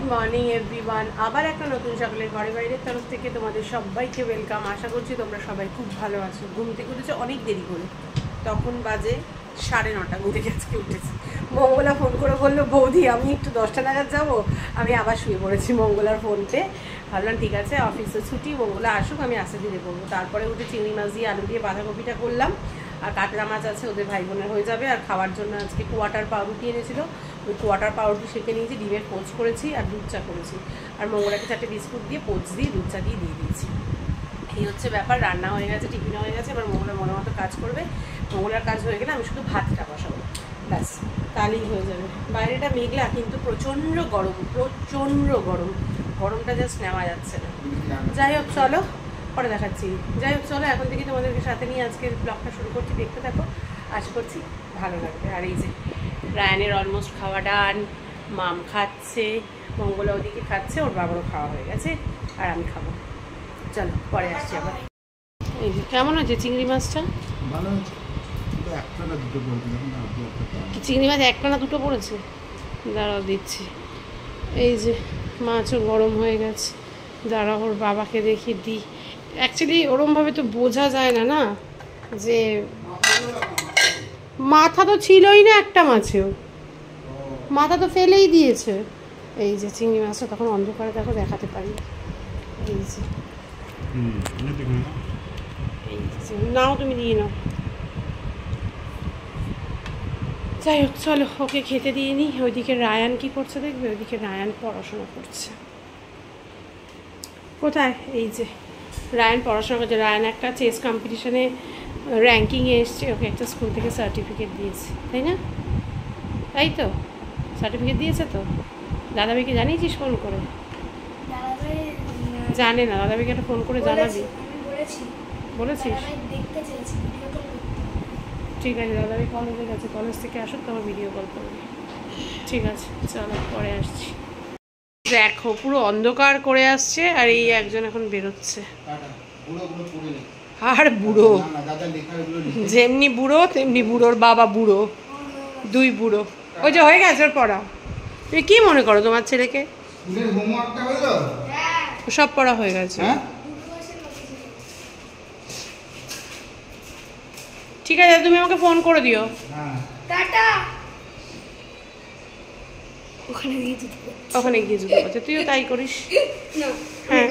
Morning everyone, আবার একটা নতুন সকালের ঘরে বাইরের তরফ থেকে তোমাদের সবাইকে ওয়েলকাম। আশা করছি তোমরা সবাই খুব ভালো আছো। ঘুম থেকে উঠেছে অনেক দেরি করে, তখন বাজে 9:30। ঘুম থেকে আজকে উঠেছি। মঙ্গলা ফোন করে বললো, বৌদি আমি একটু 10টা নাগাদ যাবো। আমি আবার শুয়ে পড়েছি মঙ্গলার ফোনতে। ভাবলাম ঠিক আছে, অফিসে ছুটি, মঙ্গলা আসুক, আমি আস্তে ধীরে করবো। তারপরে উঠে চিংড়ি মাছ দিয়ে আলু দিয়ে বাঁধাকপিটা করলাম, আর কাতলা মাছ আছে, ওদের ভাই বোনের হয়ে যাবে। আর খাওয়ার জন্য আজকে কোয়াটার পাউরুটি এনেছিল, ওই কোয়াটার পাউরুটি সেঁকে নিয়েছি, ডিমের পোচ করেছি আর দুধ চা করেছি। আর মঙ্গলাকে 4টে বিস্কুট দিয়ে পোচ দিয়ে দুধ চা দিয়ে দিয়েছি। এই হচ্ছে ব্যাপার। রান্না হয়ে গেছে, টিফিন হয়ে গেছে। এবার মঙ্গলার মনের মতো কাজ করবে। মঙ্গলার কাজ হয়ে গেলে আমি শুধু ভাতটা বসাবো, ব্যাস, তাহলেই হয়ে যাবে। বাইরেটা মেঘলা, কিন্তু প্রচণ্ড গরম, প্রচণ্ড গরম। গরমটা জাস্ট নেওয়া যাচ্ছে না। যাই হোক চলো, পরে দেখাচ্ছি। যাই হোক চলো, এখন থেকে তোমাদেরকে সাথে নিয়ে আজকের ব্লগটা শুরু করছি, দেখতে থাকো, আশা করছি ভালো লাগবে। আর এই যে রায়ানের অলমোস্ট খাওয়া ডান, মাম খাচ্ছে, মঙ্গলা ওদিকে খাচ্ছে, ওর বাবারও খাওয়া হয়ে গেছে, আর আমি খাবো। চলো পরে আসছি আবার। এই যে কেমন আছে চিংড়ি মাছটা? ভালো আছে। একটা না দুটো পড়েছে, চিংড়ি মাছ একটা না দুটো পড়েছে, দাঁড়াও দিচ্ছি। এই যে মাছও গরম হয়ে গেছে, দাঁড়াও ওর বাবাকে দেখি দিই। অ্যাকচুয়ালি ওরমভাবে তো বোঝা যায় না, না যে মাথা তো ছিলই না একটা মাছেও, মাথা তো ফেলেই দিয়েছে। এই যে চিংড়ি মাছটা তখন অন্ধকারে দেখো দেখাতে পারি। এই যে নাও, তুমি দিয়ে নাও। যাই হোক চলো, ওকে খেতে দিয়ে নিই। ওইদিকে রায়ান কি করছে দেখবে, ওইদিকে রায়ান পড়াশোনা করছে। কোথায়? এই যে রায়ান পড়াশোনা করছে। রায়ান একটা চেস কম্পিটিশনে র্যাঙ্কিংয়ে এসছে, ওকে একটা স্কুল থেকে সার্টিফিকেট দিয়েছে, তাই না? তাই তো, সার্টিফিকেট দিয়েছে তো। দাদাভাইকে জানিয়েছিস ফোন করে? জানে না, দাদাভাইকে একটা ফোন করে জানাবি। বলেছিস? ঠিক আছে, দাদাভাই কলেজে গেছে, কলেজ থেকে আসুক তোমার ভিডিও কল করবি। ঠিক আছে চলো, পরে আসছি। দেখো পুরো অন্ধকার করে আসছে, আর এই একজন এখন বেরোচ্ছে। আর বুড়ো, যেমনি বুড়ো তেমনি বুড়োর বাবা বুড়ো, দুই বুড়ো। ওই যে হয়ে গেছে ওর পড়া। তুমি কি মনে করো তোমার ছেলেকে? সব পড়া হয়ে গেছে। ঠিক আছে, তুমি আমাকে ফোন করে দিও। ওখানে গিয়ে জুতো করছে, তুইও তাই করিস। হ্যাঁ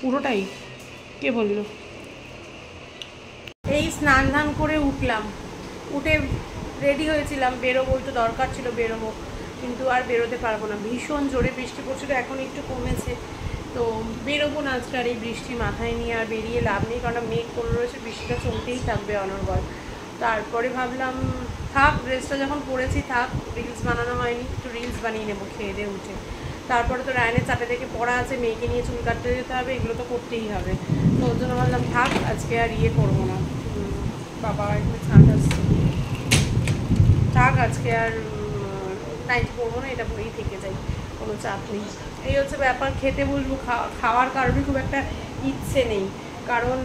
পুরোটাই। কে বললো? এই স্নান ধান করে উঠলাম, উঠে রেডি হয়েছিলাম, বেরোবো, একটু দরকার ছিল বেরোবো, কিন্তু আর বেরোতে পারবো না। ভীষণ জোরে বৃষ্টি পড়ছিল, এখন একটু কমেছে, তো বেরোবো না আজকে। আর এই বৃষ্টি মাথায় নিয়ে আর বেরিয়ে লাভ নেই, কারণ মেঘ করে রয়েছে, বৃষ্টিটা চলতেই থাকবে অনর্গল। তারপরে ভাবলাম থাক, ড্রেসটা যখন পরেছি থাক, রিলস বানানো হয়নি, একটু রিলস বানিয়ে নেবো খেয়ে দিয়ে উঠে। তারপরে তো রায়নের 4টে থেকে পড়া আছে, মেয়েকে নিয়ে চুল কাটতে যেতে হবে, এগুলো তো করতেই হবে। তো ওর জন্য ভাবলাম থাক, আজকে আর করবো না। বাবা একটু ছাঁট আসছে, থাক আজকে আর নাইট পরবো না, এটা পরেই থেকে যাই, কোনো চাপ নেই। এই হচ্ছে ব্যাপার। খেতে বসবো, খাওয়ার কারণে খুব একটা ইচ্ছে নেই, কারণ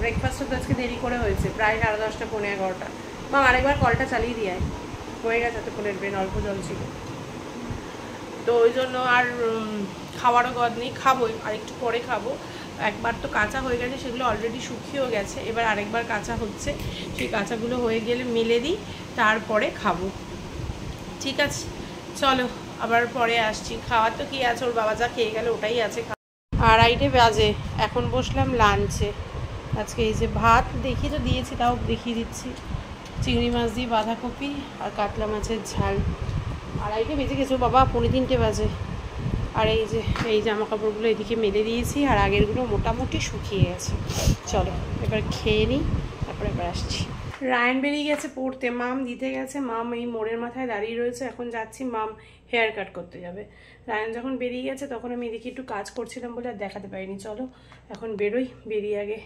ব্রেকফাস্টটা তো আজকে দেরি করে হয়েছে, প্রায় 10:30 পৌনে 11টা। মা আরেকবার কলটা চালিয়ে দিয়ে হয়ে গেছে, এতক্ষণের ব্রেন অল্প জল ছিল, তো ওই জন্য আর খাওয়ারও গদ নেই। খাবো আর একটু পরে খাবো। একবার তো কাঁচা হয়ে গেছে, সেগুলো অলরেডি শুকিয়েও গেছে, এবার আরেকবার কাঁচা হচ্ছে, সেই কাঁচাগুলো হয়ে গেলে মেলে দিই, তারপরে খাবো। ঠিক আছে চলো, আবার পরে আসছি। খাওয়ার তো কী আছে, ওর বাবা যা খেয়ে গেলে ওটাই আছে। 2:30 বাজে, এখন বসলাম লাঞ্চে। আজকে এই যে ভাত দেখিয়ে তো দিয়েছি, তাও দেখিয়ে দিচ্ছি। চিংড়ি মাছ দিয়ে বাঁধাকপি আর কাতলা মাছের ঝাল। 2:30 বেজে গেছে বাবা, 2:45 বাজে। আর এই যে এই জামা কাপড়গুলো এদিকে মেলে দিয়েছি, আর আগেরগুলো মোটামুটি শুকিয়ে গেছে। চলো এবার খেয়ে নিই, তারপরে এবার আসছি। রায়ান বেরিয়ে গেছে পড়তে, মাম দিতে গেছে। মাম এই মোড়ের মাথায় দাঁড়িয়ে রয়েছে, এখন যাচ্ছি, মাম হেয়ার কাট করতে যাবে। রায়ান যখন বেরিয়ে গেছে তখন আমি এদিকে একটু কাজ করছিলাম বলে আর দেখাতে পারিনি। চলো এখন বেরোই, বেরিয়ে আগে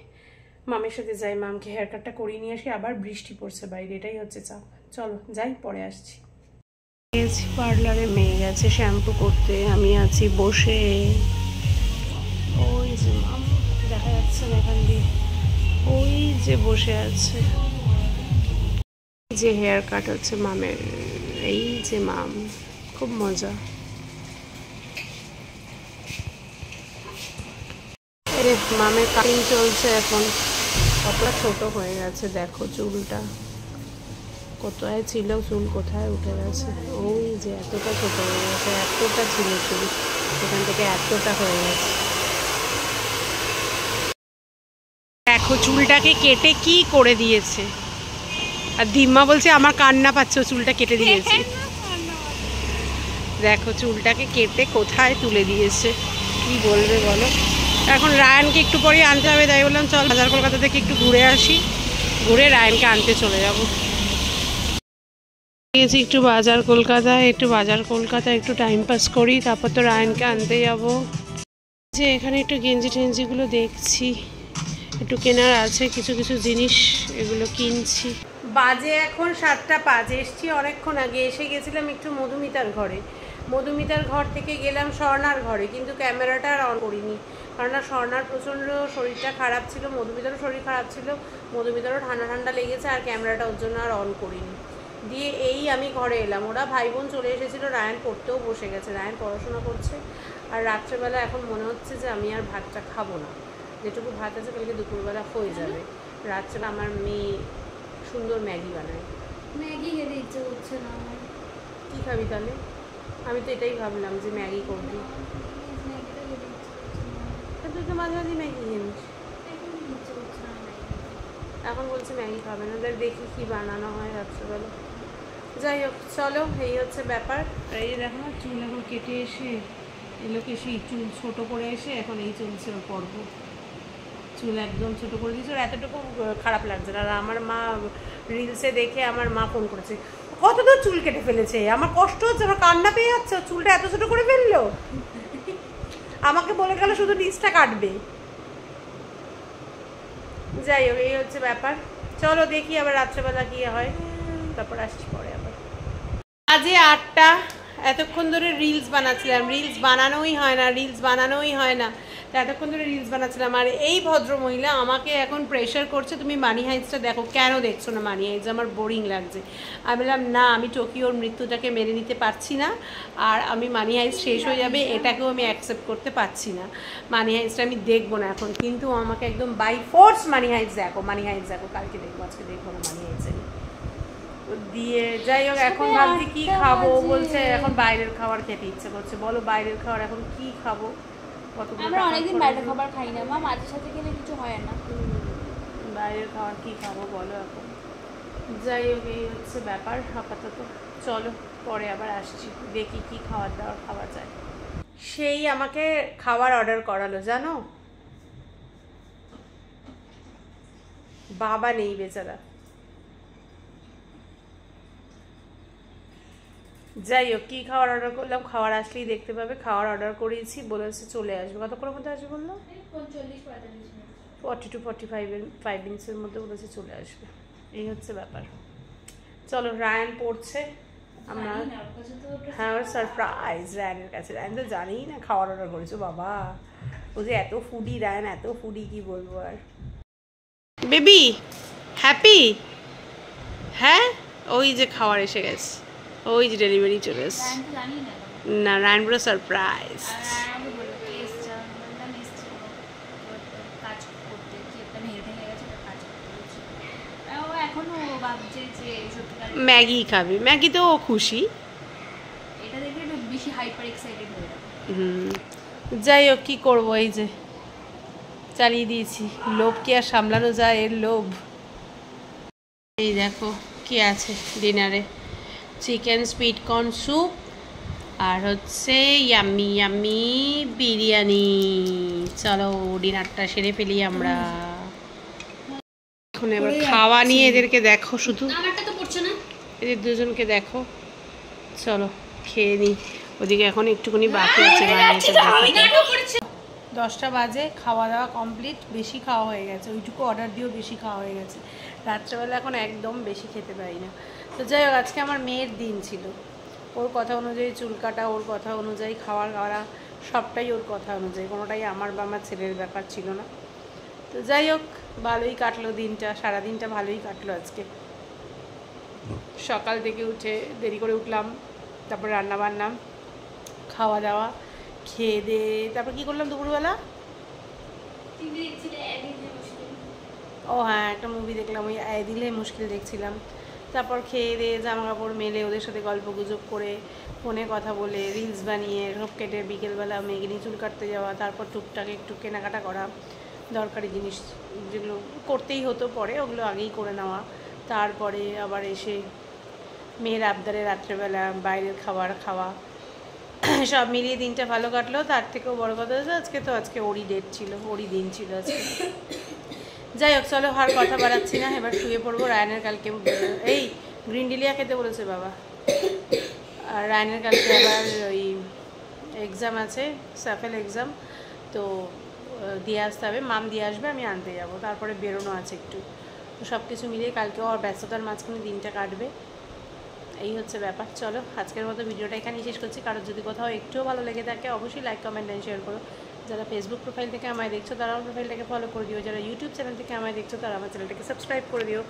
মামের সাথে যাই, মামকে হেয়ার কাটটা করিয়ে নিয়ে আসি। আবার বৃষ্টি পড়ছে বাইরে, এটাই হচ্ছে চাপ। চলো যাই, পরে আসছি। পার্লারে মেয়ে গেছে শ্যাম্পু করতে, আমি আছি বসে। ওই যে মাম দেখা যাচ্ছে না এখান দিয়ে, ওই যে বসে আছে। যে হেয়ার কাট হচ্ছে মামের, এই যে মাম, খুব মজা। আরে মামের কাটিং চলছে এখন। কতটা ছোট হয়ে গেছে দেখো চুলটা, কোথায় ছিল চুল কোথায় উঠে গেছে। ওই যে এতটা ছোট হয়ে গেছে, এতটা ছিল চুল, এখান থেকে এতটা হয়ে গেছে। দেখো চুলটাকে কেটে কি করে দিয়েছে, আর দিম্মা বলছে আমার কান্না পাচ্ছে, চুলটা কেটে দিয়েছে। দেখো চুলটাকে কেটে কোথায় তুলে দিয়েছে, কি বলবে বলো। এখন রায়ানকে একটু পরে আনতে হবে, তাই বললাম চল বাজার কলকাতা থেকে একটু ঘুরে আসি, ঘুরে রায়ানকে আনতে চলে যাব। গিয়েছি একটু বাজার কলকাতায় একটু টাইম পাস করি, তারপর তো রায়ানকে আনতে যাব। যে এখানে একটু গেঞ্জি টেঞ্জিগুলো দেখছি, একটু কেনার আছে কিছু কিছু জিনিস, এগুলো কিনছি। বাজে এখন 7:05, এসছি অনেকক্ষণ আগে। এসে গেছিলাম একটু মধুমিতার ঘরে, মধুমিতার ঘর থেকে গেলাম স্বর্ণার ঘরে, কিন্তু ক্যামেরাটা আর অন করিনি, কারণ স্বর্ণার প্রচণ্ড শরীরটা খারাপ ছিল, মধুমিতারও শরীর খারাপ ছিল, মধুমিতারও ঠান্ডা ঠান্ডা লেগেছে, আর ক্যামেরাটা ওর জন্য আর অন করিনি। দিয়ে এই আমি ঘরে এলাম, ওরা ভাই বোন চলে এসেছিলো, রায়ান পড়তেও বসে গেছে, রায়ান পড়াশোনা করছে। আর রাত্রেবেলা এখন মনে হচ্ছে যে আমি আর ভাতটা খাবো না, যেটুকু ভাত আছে কালকে দুপুরবেলা হয়ে যাবে। রাত্রেবেলা আমার মেয়ে সুন্দর ম্যাগি বানায়। ম্যাগি খেতে ইচ্ছে করছে না আমার। কী খাবি তাহলে? আমি তো এটাই ভাবলাম যে ম্যাগি করবি। তুই তো মাঝে মাঝে ম্যাগি কিনিস। এখন বলছে ম্যাগি খাবে না, দেখি কি বানানো হয় রাত্রেবেলা। যাই হোক চলো, এই হচ্ছে ব্যাপার। এই দেখো না চুল এখন কেটে এসে এলোকে সেই চুল ছোটো করে এসে এখন এই চলছে ওর পর্ব, চুল একদম ছোটো করে দিয়েছে। ওর এতটুকু খারাপ লাগছে না। আর আমার মা রিলসে দেখে আমার মা ফোন করেছে, কত দূর চুল কেটে ফেলেছে, আমার কষ্ট হচ্ছে, আমার কান্না পেয়ে যাচ্ছে, চুলটা এত ছোটো করে ফেললো। আমাকে বলে গেল শুধু নিচটা কাটবে। যাই হোক এই হচ্ছে ব্যাপার। চলো দেখি আবার রাত্রেবেলা কি হয়, তারপর আসছি পরে আবার। আজে 8টা, এতক্ষণ ধরে রিলস বানাচ্ছিলাম, রিলস বানানোই হয় না, তো এতক্ষণ ধরে রিলস বানাচ্ছিলাম। আর এই ভদ্রমহিলা আমাকে এখন প্রেশার করছে, তুমি মানি হাইটসটা দেখো। কেন দেখছো না মানি হাইটস? আমার বোরিং লাগছে। আমি বললাম না, আমি টোকিওর মৃত্যুটাকে মেনে নিতে পারছি না, আর আমি মানি হাইটস শেষ হয়ে যাবে এটাকেও আমি অ্যাকসেপ্ট করতে পারছি না। মানি হাইটসটা আমি দেখবো না এখন, কিন্তু আমাকে একদম বাই ফোর্স মানি হাইটস দেখো, কালকে দেখবো, আজকে দেখবো না মানি হাইটস। দিয়ে যাই হোক এখন ভাবছি কি খাবো, বলছে এখন বাইরের খাবার খেতে ইচ্ছে করছে। বলো বাইরের খাবার এখন কি খাবো? আমরা অনেকদিন বাইরের খাবার খাই না মা, মাঝে সাথে খেলে কিছু হয় না। বাইরের খাবার কি খাবো বলো এখন? যাই হোক এই হচ্ছে ব্যাপার আপাতত। চলো পরে আবার আসছি, দেখি কি খাবার দাবার খাওয়া যায়। সেই আমাকে খাবার অর্ডার করালো জানো, বাবা নেই বেচারা। যাই হোক কী খাবার অর্ডার করলাম, খাবার আসলেই দেখতে পাবে। খাবার অর্ডার করেছি, বলেছে চলে আসবে। কতক্ষণের মধ্যে আসবে বললো? 40 to 45 মিনিটসের মধ্যে বলেছে চলে আসবে। এই হচ্ছে ব্যাপার। চলো রায়ান পড়ছে, আমরা হ্যাঁ সারপ্রাইজ রায়ানের কাছে। রায়ান তো জানিই না খাবার অর্ডার করেছো বাবা, ও যে এত ফুডি, রায়ান এত ফুডি কি বলবো আর। Baby happy? হ্যাঁ ওই যে খাবার এসে গেছে, ওই যে ডেলিভারি চলে এসছে। না রায়ান পুরো সারপ্রাইজ। ম্যাগি খাবে, ম্যাগি তো ও খুশি। যাই হোক কী করবো, এই যে চালিয়ে দিয়েছি। লোভ কি আর সামলানো যায়, এর লোভ। এই দেখো কি আছে ডিনারে, চিকেন সুইট কর্ন স্যুপ, আর হচ্ছে ইয়াম্মি ইয়াম্মি বিরিয়ানি। চলো ডিনারটা সেরে ফেলি আমরা। এখন এবার খাওয়া নিয়ে এদেরকে দেখো, শুধু এদের দুজনকে দেখো। চলো খেয়ে নিই, ওদিকে এখন একটুখানি বাকি আছে। 10টা বাজে, খাওয়া দাওয়া কমপ্লিট, বেশি খাওয়া হয়ে গেছে, ওইটুকু অর্ডার দিয়েও বেশি খাওয়া হয়ে গেছে। রাত্রেবেলা এখন একদম বেশি খেতে পারি না। তো যাই হোক আজকে আমার মেয়ের দিন ছিল, ওর কথা অনুযায়ী চুল কাটা, ওর কথা অনুযায়ী খাওয়ার খাওয়া, সবটাই ওর কথা অনুযায়ী, কোনোটাই আমার বা আমার ছেলের ব্যাপার ছিল না। তো যাই হোক ভালোই কাটলো দিনটা, সারাদিনটা ভালোই কাটলো আজকে। সকাল থেকে উঠে দেরি করে উঠলাম, তারপর রান্না বান্না, খাওয়া দাওয়া, খেয়ে দিয়ে তারপর কী করলাম দুপুরবেলা? ও হ্যাঁ, একটা মুভি দেখলাম, ওই দিলে মুশকিল দেখছিলাম। তারপর খেয়ে দিয়ে জামা কাপড় মেলে ওদের সাথে গল্প গুজব করে ফোনে কথা বলে রিলস বানিয়ে সব কেটে বিকেলবেলা মেঘিনি চুল কাটতে যাওয়া, তারপর টুকটাক একটু কেনাকাটা করা, দরকারি জিনিস যেগুলো করতেই হতো পরে ওগুলো আগেই করে নেওয়া। তারপরে আবার এসে মেয়ের আবদারে রাত্রেবেলা বাইরের খাবার খাওয়া, সব মিলিয়ে দিনটা ভালো কাটলো। তার থেকেও বড় কথা হচ্ছে আজকে ওরই ডেট ছিল, ওরই দিন ছিল আজকে। যাই হোক, চলো আর কথা বাড়াচ্ছি না, এবার শুয়ে পড়বো। রায়নের কালকে এই গ্রিন ডিলিয়া খেতে বলেছে বাবা, আর রায়নের কালকে আবার ওই এক্সাম আছে, সাফেল এক্সাম, তো দিয়ে আসতে হবে, মাম দিয়ে আসবে, আমি আনতে যাব, তারপরে বেরোনো আছে একটু। তো সব কিছু মিলিয়ে কালকেও আর ব্যস্ততার মাঝখানে দিনটা কাটবে, এই হচ্ছে ব্যাপার। চলো আজকের মতো ভিডিওটা এখানেই শেষ করছি। কারোর যদি কোথাও একটুও ভালো লেগে থাকে অবশ্যই লাইক, কমেন্ট অ্যান্ড শেয়ার করো। যারা ফেসবুক প্রোফাইল থেকে আমায় দেখছো তারা আমার প্রোফাইলটাকে ফলো করে দিও, যারা ইউটিউব চ্যানেল থেকে আমায় দেখছো তারা আমার চ্যানেলটাকে সাবস্ক্রাইব করে দিও।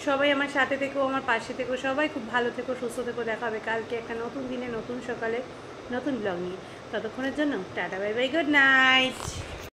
সবাই আমার সাথে থেকেও, আমার পাশে থেকেও, সবাই খুব ভালো থেকো, সুস্থ থেকো। দেখা হবে কালকে একটা নতুন দিনে, নতুন সকালে, নতুন ব্লগ নিয়ে। ততক্ষণের জন্য tata, bye bye, good night.